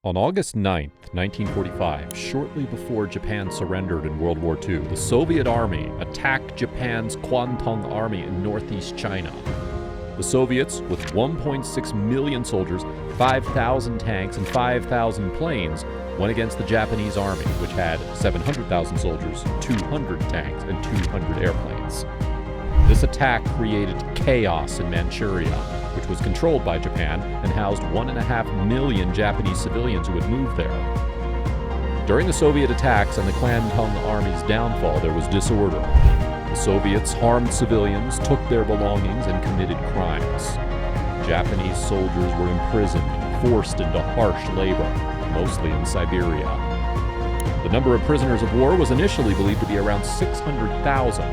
On August 9, 1945, shortly before Japan surrendered in World War II, the Soviet Army attacked Japan's Kwantung Army in northeast China. The Soviets, with 1.6 million soldiers, 5,000 tanks, and 5,000 planes, went against the Japanese Army, which had 700,000 soldiers, 200 tanks, and 200 airplanes. This attack created chaos in Manchuria, which was controlled by Japan and housed 1.5 million Japanese civilians who had moved there. During the Soviet attacks and the Kwantung Army's downfall, there was disorder. The Soviets harmed civilians, took their belongings, and committed crimes. Japanese soldiers were imprisoned and forced into harsh labor, mostly in Siberia. The number of prisoners of war was initially believed to be around 600,000,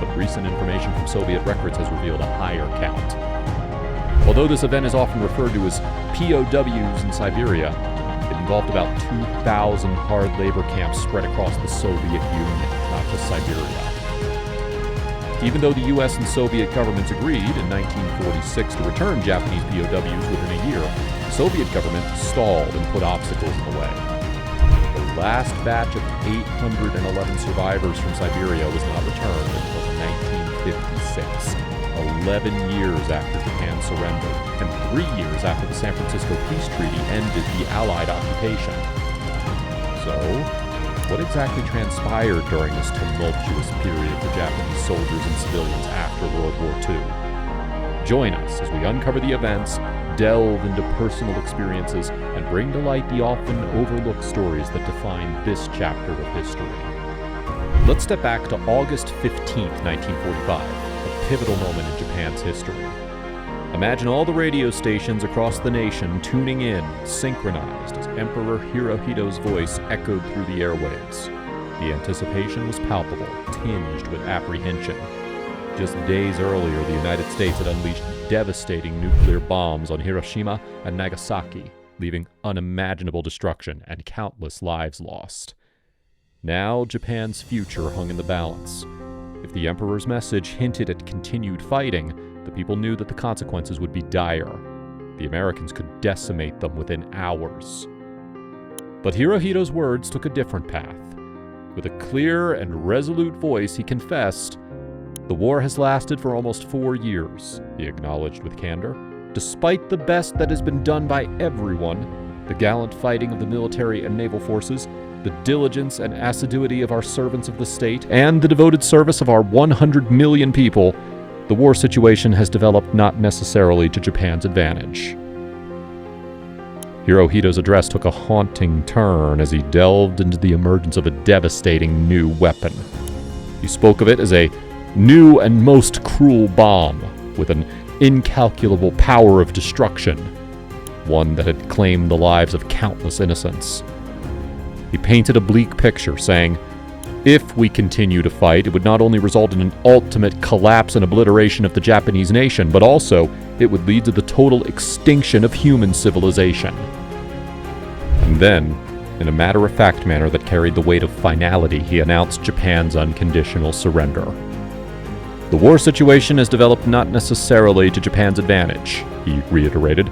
but recent information from Soviet records has revealed a higher count. Although this event is often referred to as POWs in Siberia, it involved about 2,000 hard labor camps spread across the Soviet Union, not just Siberia. Even though the US and Soviet governments agreed in 1946 to return Japanese POWs within a year, the Soviet government stalled and put obstacles in the way. The last batch of 811 survivors from Siberia was not returned until 1956. 11 years after Japan's surrender, and 3 years after the San Francisco Peace Treaty ended the Allied occupation. So, what exactly transpired during this tumultuous period for Japanese soldiers and civilians after World War II? Join us as we uncover the events, delve into personal experiences, and bring to light the often overlooked stories that define this chapter of history. Let's step back to August 15, 1945. A pivotal moment in Japan's history. Imagine all the radio stations across the nation tuning in, synchronized as Emperor Hirohito's voice echoed through the airwaves. The anticipation was palpable, tinged with apprehension. Just days earlier, the United States had unleashed devastating nuclear bombs on Hiroshima and Nagasaki, leaving unimaginable destruction and countless lives lost. Now, Japan's future hung in the balance. If the Emperor's message hinted at continued fighting, the people knew that the consequences would be dire. The Americans could decimate them within hours. But Hirohito's words took a different path. With a clear and resolute voice, he confessed, "The war has lasted for almost 4 years," he acknowledged with candor. "Despite the best that has been done by everyone, the gallant fighting of the military and naval forces, the diligence and assiduity of our servants of the state, and the devoted service of our 100 million people, the war situation has developed not necessarily to Japan's advantage." Hirohito's address took a haunting turn as he delved into the emergence of a devastating new weapon. He spoke of it as a new and most cruel bomb, with an incalculable power of destruction, one that had claimed the lives of countless innocents. He painted a bleak picture, saying, "If we continue to fight, it would not only result in an ultimate collapse and obliteration of the Japanese nation, but also it would lead to the total extinction of human civilization." And then, in a matter-of-fact manner that carried the weight of finality, he announced Japan's unconditional surrender. "The war situation has developed not necessarily to Japan's advantage," he reiterated,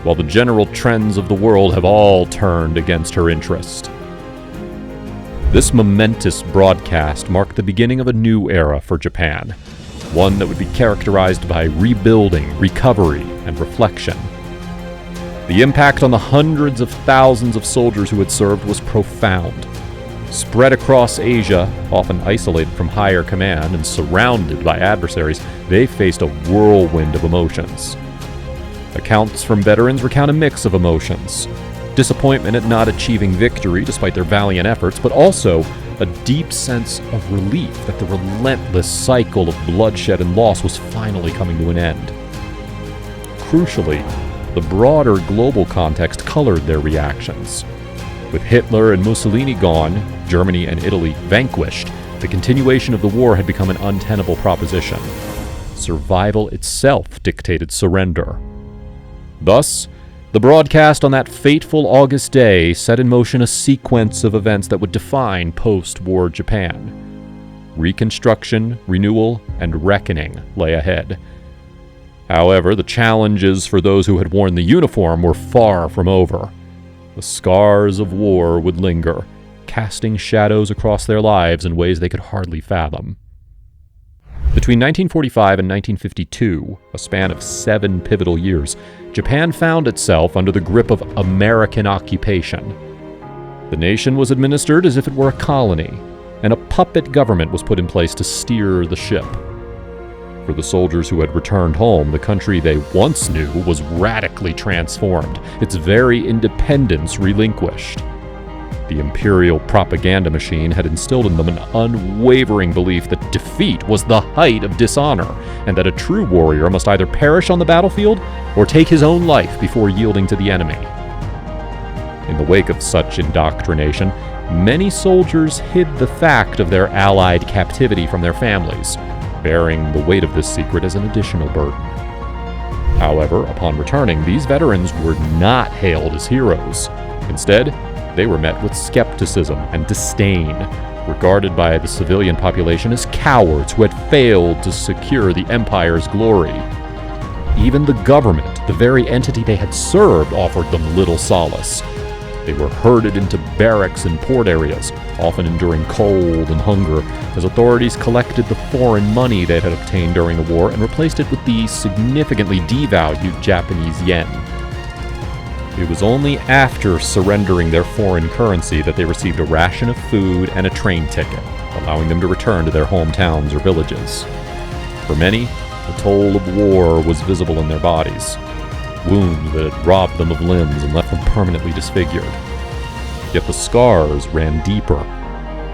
"while the general trends of the world have all turned against her interest." This momentous broadcast marked the beginning of a new era for Japan, one that would be characterized by rebuilding, recovery, and reflection. The impact on the hundreds of thousands of soldiers who had served was profound. Spread across Asia, often isolated from higher command and surrounded by adversaries, they faced a whirlwind of emotions. Accounts from veterans recount a mix of emotions. Disappointment at not achieving victory despite their valiant efforts, but also a deep sense of relief that the relentless cycle of bloodshed and loss was finally coming to an end. Crucially, the broader global context colored their reactions. With Hitler and Mussolini gone, Germany and Italy vanquished, the continuation of the war had become an untenable proposition. Survival itself dictated surrender. Thus, the broadcast on that fateful August day set in motion a sequence of events that would define post-war Japan. Reconstruction, renewal, and reckoning lay ahead. However, the challenges for those who had worn the uniform were far from over. The scars of war would linger, casting shadows across their lives in ways they could hardly fathom. Between 1945 and 1952, a span of 7 pivotal years, Japan found itself under the grip of American occupation. The nation was administered as if it were a colony, and a puppet government was put in place to steer the ship. For the soldiers who had returned home, the country they once knew was radically transformed, its very independence relinquished. The imperial propaganda machine had instilled in them an unwavering belief that defeat was the height of dishonor, and that a true warrior must either perish on the battlefield or take his own life before yielding to the enemy. In the wake of such indoctrination, many soldiers hid the fact of their Allied captivity from their families, bearing the weight of this secret as an additional burden. However, upon returning, these veterans were not hailed as heroes. Instead, they were met with skepticism and disdain, regarded by the civilian population as cowards who had failed to secure the empire's glory. Even the government, the very entity they had served, offered them little solace. They were herded into barracks in port areas, often enduring cold and hunger, as authorities collected the foreign money they had obtained during the war and replaced it with the significantly devalued Japanese yen. It was only after surrendering their foreign currency that they received a ration of food and a train ticket, allowing them to return to their hometowns or villages. For many, the toll of war was visible in their bodies. Wounds that had robbed them of limbs and left them permanently disfigured. Yet the scars ran deeper.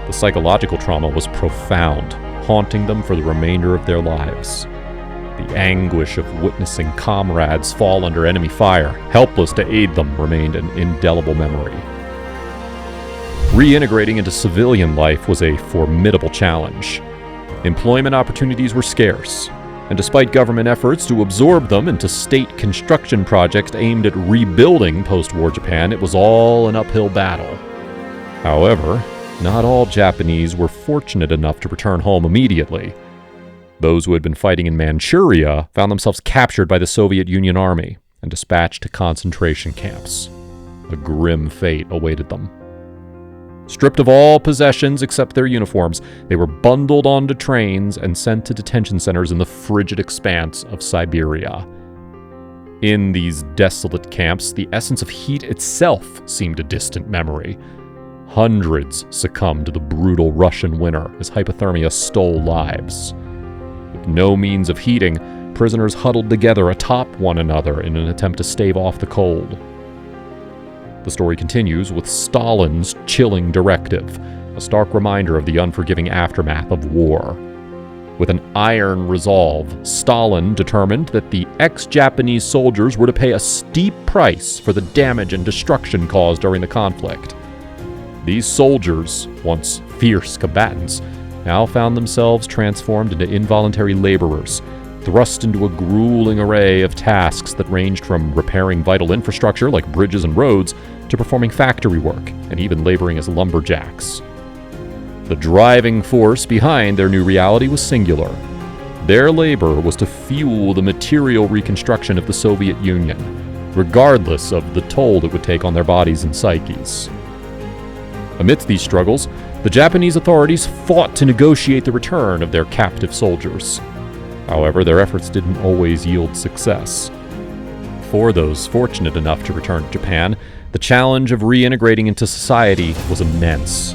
The psychological trauma was profound, haunting them for the remainder of their lives. The anguish of witnessing comrades fall under enemy fire, helpless to aid them, remained an indelible memory. Reintegrating into civilian life was a formidable challenge. Employment opportunities were scarce, and despite government efforts to absorb them into state construction projects aimed at rebuilding post-war Japan, it was all an uphill battle. However, not all Japanese were fortunate enough to return home immediately. Those who had been fighting in Manchuria found themselves captured by the Soviet Union Army and dispatched to concentration camps. A grim fate awaited them. Stripped of all possessions except their uniforms, they were bundled onto trains and sent to detention centers in the frigid expanse of Siberia. In these desolate camps, the essence of heat itself seemed a distant memory. Hundreds succumbed to the brutal Russian winter as hypothermia stole lives. With no means of heating, prisoners huddled together atop one another in an attempt to stave off the cold. The story continues with Stalin's chilling directive, a stark reminder of the unforgiving aftermath of war. With an iron resolve, Stalin determined that the ex-Japanese soldiers were to pay a steep price for the damage and destruction caused during the conflict. These soldiers, once fierce combatants, now found themselves transformed into involuntary laborers, thrust into a grueling array of tasks that ranged from repairing vital infrastructure like bridges and roads to performing factory work and even laboring as lumberjacks. The driving force behind their new reality was singular. Their labor was to fuel the material reconstruction of the Soviet Union, regardless of the toll it would take on their bodies and psyches. Amidst these struggles, the Japanese authorities fought to negotiate the return of their captive soldiers. However, their efforts didn't always yield success. For those fortunate enough to return to Japan, the challenge of reintegrating into society was immense.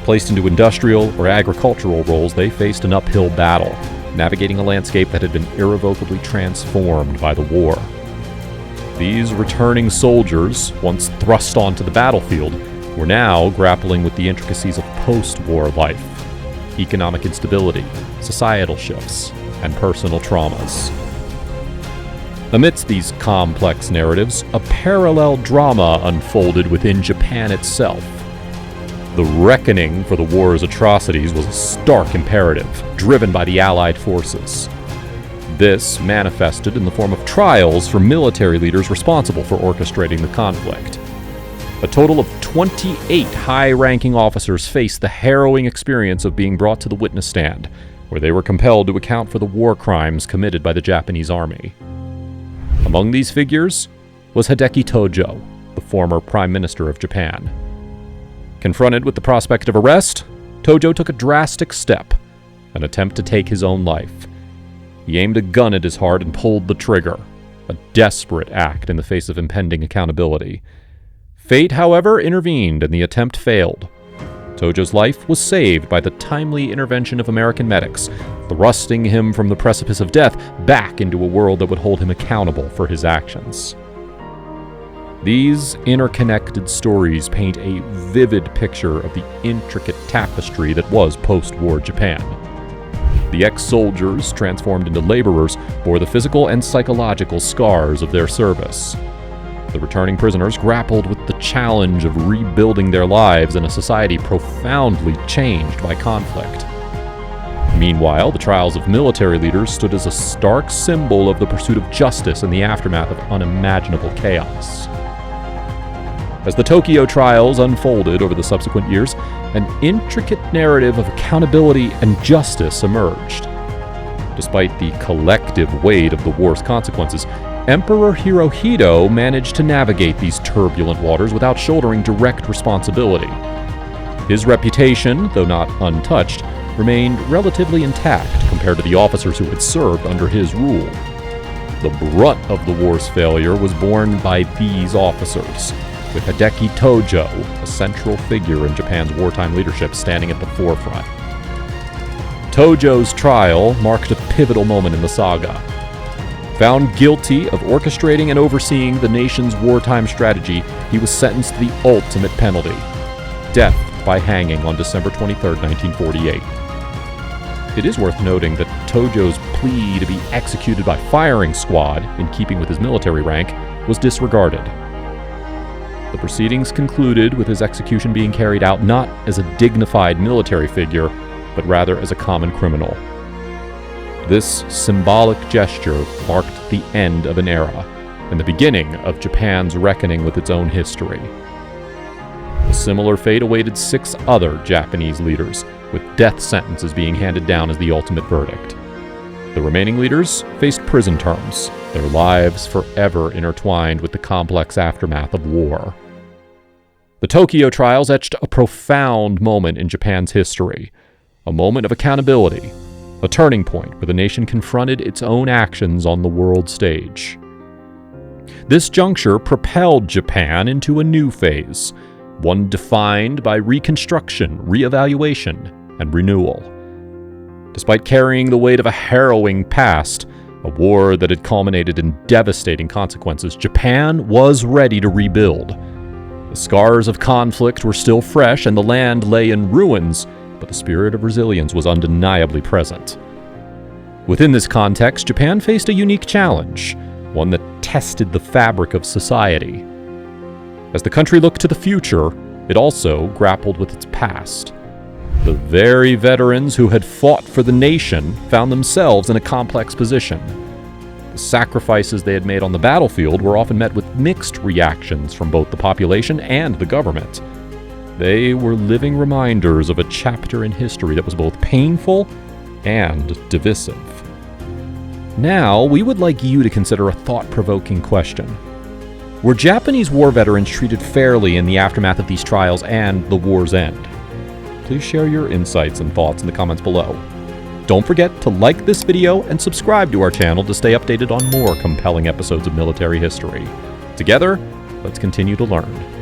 Placed into industrial or agricultural roles, they faced an uphill battle, navigating a landscape that had been irrevocably transformed by the war. These returning soldiers, once thrust onto the battlefield, were now grappling with the intricacies of post-war life, economic instability, societal shifts, and personal traumas. Amidst these complex narratives, a parallel drama unfolded within Japan itself. The reckoning for the war's atrocities was a stark imperative, driven by the Allied forces. This manifested in the form of trials for military leaders responsible for orchestrating the conflict. A total of 28 high-ranking officers faced the harrowing experience of being brought to the witness stand, where they were compelled to account for the war crimes committed by the Japanese army. Among these figures was Hideki Tojo, the former Prime Minister of Japan. Confronted with the prospect of arrest, Tojo took a drastic step, an attempt to take his own life. He aimed a gun at his heart and pulled the trigger, a desperate act in the face of impending accountability. Fate, however, intervened and the attempt failed. Tojo's life was saved by the timely intervention of American medics, thrusting him from the precipice of death back into a world that would hold him accountable for his actions. These interconnected stories paint a vivid picture of the intricate tapestry that was post-war Japan. The ex-soldiers, transformed into laborers, bore the physical and psychological scars of their service. The returning prisoners grappled with the challenge of rebuilding their lives in a society profoundly changed by conflict. Meanwhile, the trials of military leaders stood as a stark symbol of the pursuit of justice in the aftermath of unimaginable chaos. As the Tokyo trials unfolded over the subsequent years, an intricate narrative of accountability and justice emerged. Despite the collective weight of the war's consequences, Emperor Hirohito managed to navigate these turbulent waters without shouldering direct responsibility. His reputation, though not untouched, remained relatively intact compared to the officers who had served under his rule. The brunt of the war's failure was borne by these officers, with Hideki Tojo, a central figure in Japan's wartime leadership, standing at the forefront. Tojo's trial marked a pivotal moment in the saga. Found guilty of orchestrating and overseeing the nation's wartime strategy, he was sentenced to the ultimate penalty, death by hanging on December 23, 1948. It is worth noting that Tojo's plea to be executed by firing squad, in keeping with his military rank, was disregarded. The proceedings concluded with his execution being carried out not as a dignified military figure, but rather as a common criminal. This symbolic gesture marked the end of an era and the beginning of Japan's reckoning with its own history. A similar fate awaited 6 other Japanese leaders, with death sentences being handed down as the ultimate verdict. The remaining leaders faced prison terms, their lives forever intertwined with the complex aftermath of war. The Tokyo trials etched a profound moment in Japan's history, a moment of accountability, a turning point where the nation confronted its own actions on the world stage. This juncture propelled Japan into a new phase, one defined by reconstruction, reevaluation, and renewal. Despite carrying the weight of a harrowing past, a war that had culminated in devastating consequences, Japan was ready to rebuild. The scars of conflict were still fresh and the land lay in ruins, but the spirit of resilience was undeniably present. Within this context, Japan faced a unique challenge, one that tested the fabric of society. As the country looked to the future, it also grappled with its past. The very veterans who had fought for the nation found themselves in a complex position. The sacrifices they had made on the battlefield were often met with mixed reactions from both the population and the government. They were living reminders of a chapter in history that was both painful and divisive. Now, we would like you to consider a thought-provoking question. Were Japanese war veterans treated fairly in the aftermath of these trials and the war's end? Please share your insights and thoughts in the comments below. Don't forget to like this video and subscribe to our channel to stay updated on more compelling episodes of military history. Together, let's continue to learn.